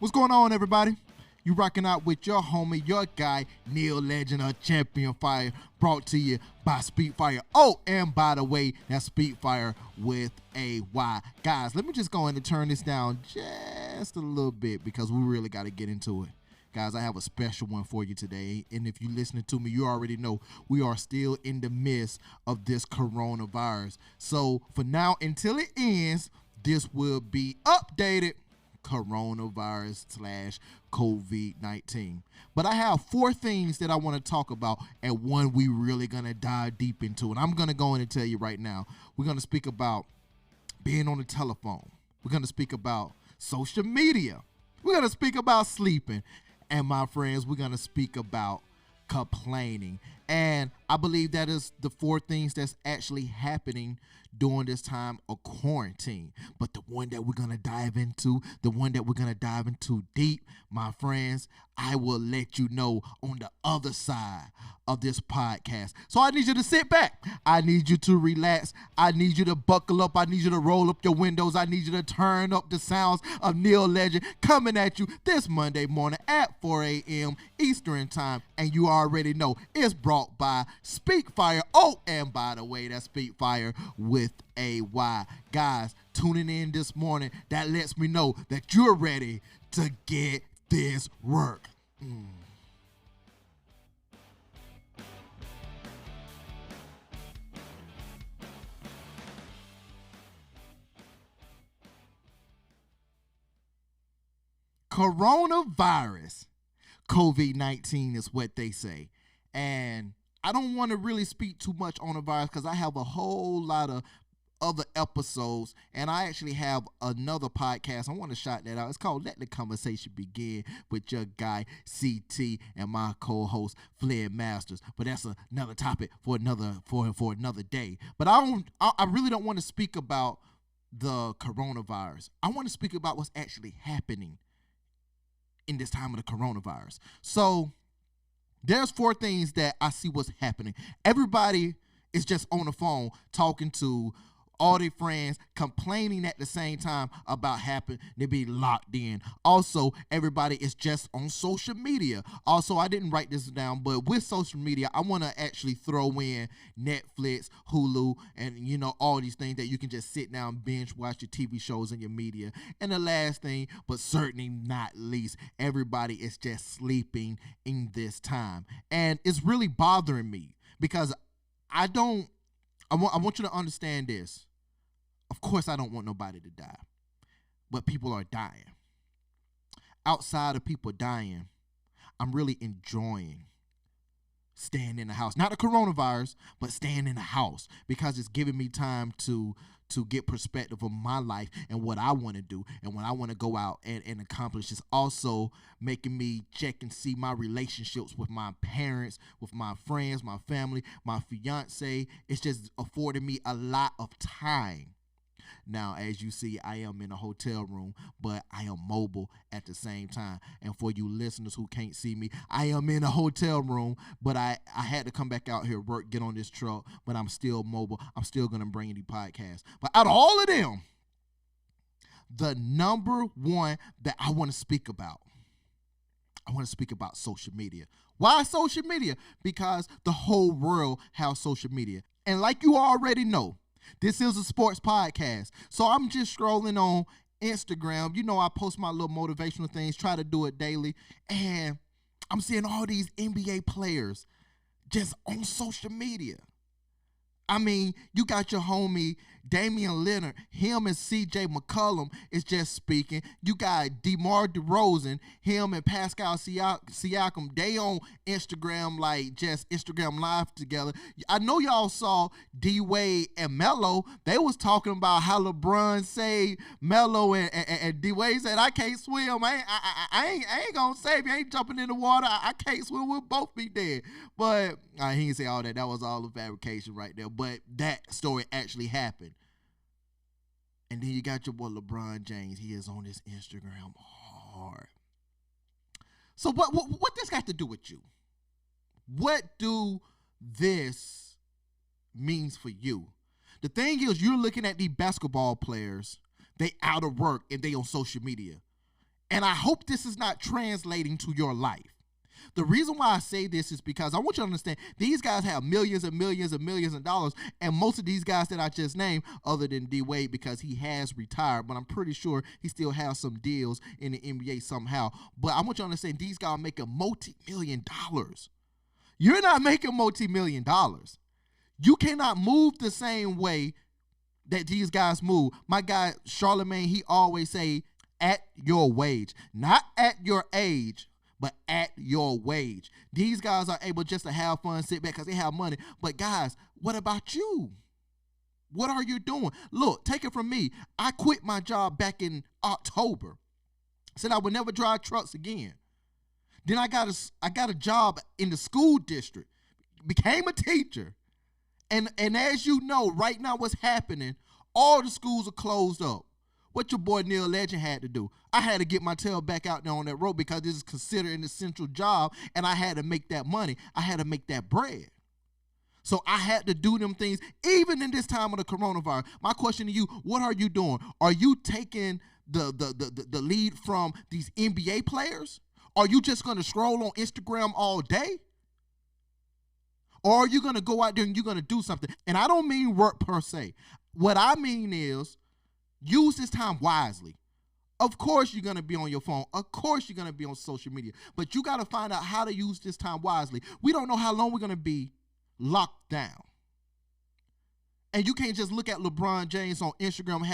What's going on, everybody? You rocking out with your homie, your guy, Neil Legend of Champion Fire, brought to you by Speedfire. Oh, and by the way, that's Speedfire with a Y. Guys, let me just go ahead and turn this down just a little bit because we really got to get into it. Guys, I have a special one for you today, and if you're listening to me, you already know we are still in the midst of this coronavirus. So for now, until it ends, this will be updated coronavirus / COVID-19. But I have 4 things that I want to talk about, and one we really going to dive deep into. And I'm going to go in and tell you right now, we're going to speak about being on the telephone. We're going to speak about social media. We're going to speak about sleeping. And my friends, we're going to speak about complaining. And I believe that is the 4 things that's actually happening during this time of quarantine. But the one that we're going to dive into, the one that we're going to dive into deep, my friends, I will let you know on the other side of this podcast. So I need you to sit back. I need you to relax. I need you to buckle up. I need you to roll up your windows. I need you to turn up the sounds of Neil Legend coming at you this Monday morning at 4 a.m. Eastern Time. And you already know it's brought by Speakfire. Oh, and by the way, that's Speakfire with a Y. Guys, tuning in this morning, that lets me know that you're ready to get this work. Coronavirus, COVID-19 is what they say. And I don't want to really speak too much on the virus because I have a whole lot of other episodes, and I actually have another podcast. I want to shout that out. It's called Let the Conversation Begin with your guy CT and my co-host Fled Masters. But that's another topic for another day. But I really don't want to speak about the coronavirus. I want to speak about what's actually happening in this time of the coronavirus. So there's 4 things that I see what's happening. Everybody is just on the phone talking to all their friends, complaining at the same time about having to be locked in. Also, everybody is just on social media. Also, I didn't write this down, but with social media, I want to actually throw in Netflix, Hulu, and all these things that you can just sit down and binge watch your TV shows and your media. And the last thing, but certainly not least, everybody is just sleeping in this time. And it's really bothering me because I want you to understand this. Of course, I don't want nobody to die, but people are dying. Outside of people dying, I'm really enjoying staying in the house. Not the coronavirus, but staying in the house because it's giving me time to get perspective of my life and what I want to do and what I want to go out and accomplish. It's also making me check and see my relationships with my parents, with my friends, my family, my fiance. It's just affording me a lot of time. Now, as you see, I am in a hotel room, but I am mobile at the same time. And for you listeners who can't see me, I am in a hotel room, but I had to come back out here, work, get on this truck, but I'm still mobile. I'm still going to bring you the podcast. But out of all of them, the number one that I want to speak about social media. Why social media? Because the whole world has social media. And like you already know, this is a sports podcast. So I'm just scrolling on Instagram. I post my little motivational things, try to do it daily. And I'm seeing all these NBA players just on social media. I mean, you got your homie Damian Lillard, him and CJ McCollum is just speaking. You got DeMar DeRozan, him and Pascal Siakam, they on Instagram, like just Instagram live together. I know y'all saw D-Wade and Melo. They was talking about how LeBron saved Melo and D-Wade said, I can't swim. I ain't gonna save you. I ain't jumping in the water. I can't swim. We'll both be dead. But he didn't say all that. That was all a fabrication right there. But that story actually happened. And then you got your boy LeBron James. He is on his Instagram hard. So what this got to do with you? What do this means for you? The thing is, you're looking at these basketball players. They out of work and they on social media. And I hope this is not translating to your life. The reason why I say this is because I want you to understand these guys have millions and millions and millions of dollars, and most of these guys that I just named, other than D Wade because he has retired, but I'm pretty sure he still has some deals in the NBA somehow. But I want you to understand these guys are making multi-million dollars. You're not making multi-million dollars. You cannot move the same way that these guys move. My guy Charlemagne, he always say, at your wage, not at your age, but at your wage. These guys are able just to have fun, sit back because they have money. But guys, what about you? What are you doing? Look, take it from me. I quit my job back in October. Said I would never drive trucks again. Then I got a job in the school district. Became a teacher. And as you know, right now what's happening, all the schools are closed up. What your boy Neil Legend had to do. I had to get my tail back out there on that road because this is considered an essential job, and I had to make that money. I had to make that bread. So I had to do them things, even in this time of the coronavirus. My question to you, what are you doing? Are you taking the lead from these NBA players? Are you just going to scroll on Instagram all day? Or are you going to go out there and you're going to do something? And I don't mean work per se. What I mean is, use this time wisely. Of course, you're going to be on your phone. Of course, you're going to be on social media. But you got to find out how to use this time wisely. We don't know how long we're going to be locked down. And you can't just look at LeBron James on Instagram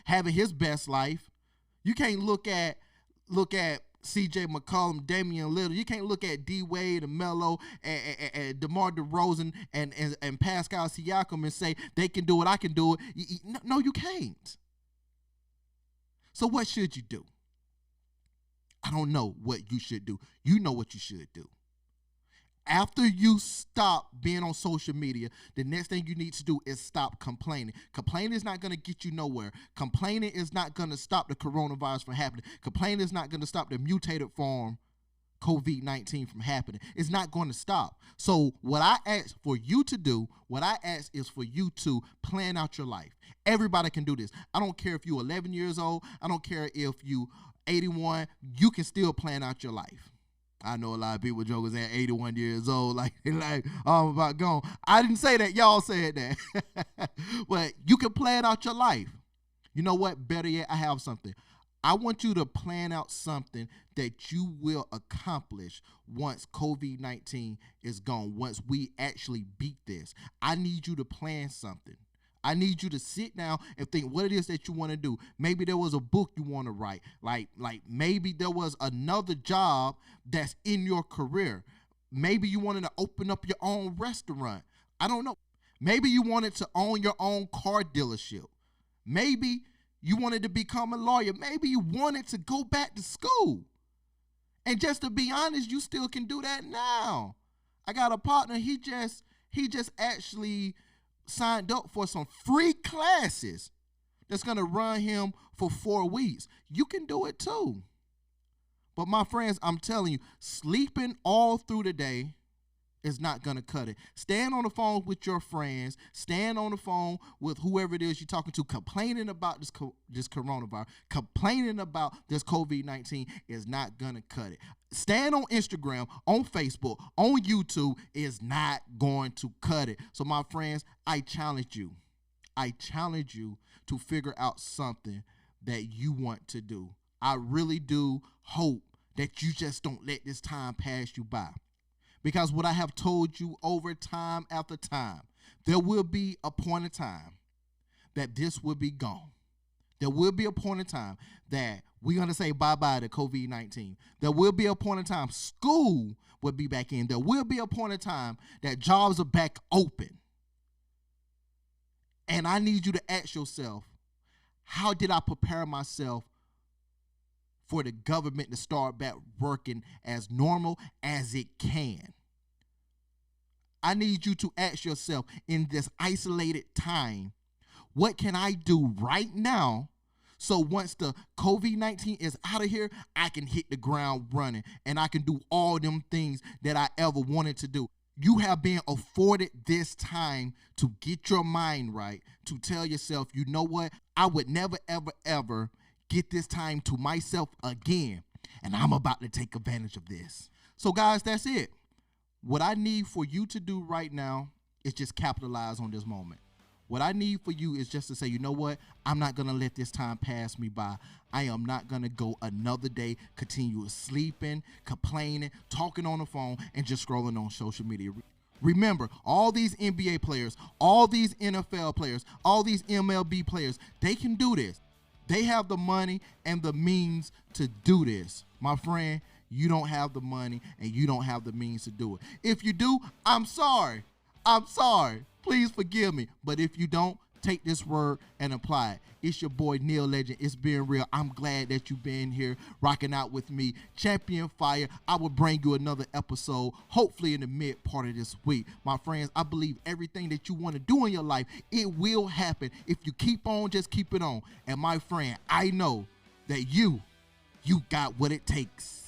having his best life. You can't look at CJ McCollum, Damian Lillard. You can't look at D Wade and Melo and DeMar DeRozan and Pascal Siakam and say they can do it, I can do it. No, you can't. So what should you do? I don't know what you should do. You know what you should do. After you stop being on social media, the next thing you need to do is stop complaining. Complaining is not going to get you nowhere. Complaining is not going to stop the coronavirus from happening. Complaining is not going to stop the mutated form COVID-19 from happening. It's not going to stop. So what I ask for you to do, what I ask is for you to plan out your life. Everybody can do this. I don't care if you're 11 years old. I don't care if you 81. You can still plan out your life. I know a lot of people jokers at 81 years old, like oh, I'm about gone. I didn't say that. Y'all said that. But you can plan out your life. You know what? Better yet, I have something. I want you to plan out something that you will accomplish once COVID-19 is gone, once we actually beat this. I need you to plan something. I need you to sit down and think what it is that you want to do. Maybe there was a book you want to write. Like maybe there was another job that's in your career. Maybe you wanted to open up your own restaurant. I don't know. Maybe you wanted to own your own car dealership. Maybe you wanted to become a lawyer. Maybe you wanted to go back to school. And just to be honest, you still can do that now. I got a partner, he just actually signed up for some free classes that's going to run him for 4 weeks. You can do it too. But my friends, I'm telling you, sleeping all through the day is not going to cut it. Stand on the phone with your friends. Stand on the phone with whoever it is you're talking to, complaining about this coronavirus, complaining about this COVID-19 is not going to cut it. Stand on Instagram, on Facebook, on YouTube is not going to cut it. So my friends, I challenge you. I challenge you to figure out something that you want to do. I really do hope that you just don't let this time pass you by. Because what I have told you over time after time, there will be a point in time that this will be gone. There will be a point in time that we're going to say bye-bye to COVID-19. There will be a point in time school will be back in. There will be a point in time that jobs are back open. And I need you to ask yourself, how did I prepare myself for the government to start back working as normal as it can? I need you to ask yourself in this isolated time, what can I do right now so once the COVID-19 is out of here, I can hit the ground running and I can do all them things that I ever wanted to do. You have been afforded this time to get your mind right, to tell yourself, you know what, I would never, ever, ever get this time to myself again. and I'm about to take advantage of this. So guys, that's it. What I need for you to do right now is just capitalize on this moment. What I need for you is just to say, you know what? I'm not going to let this time pass me by. I am not going to go another day, continue sleeping, complaining, talking on the phone, and just scrolling on social media. Remember, all these NBA players, all these NFL players, all these MLB players, they can do this. They have the money and the means to do this. My friend, you don't have the money and you don't have the means to do it. If you do, I'm sorry. I'm sorry. Please forgive me. But if you don't, take this word and apply it. It's your boy Neil Legend. It's been real. I'm glad that you've been here rocking out with me. Champion Fire. I will bring you another episode, hopefully in the mid part of this week. My friends, I believe everything that you want to do in your life, it will happen. If you keep on, just keep it on. And my friend, I know that you got what it takes.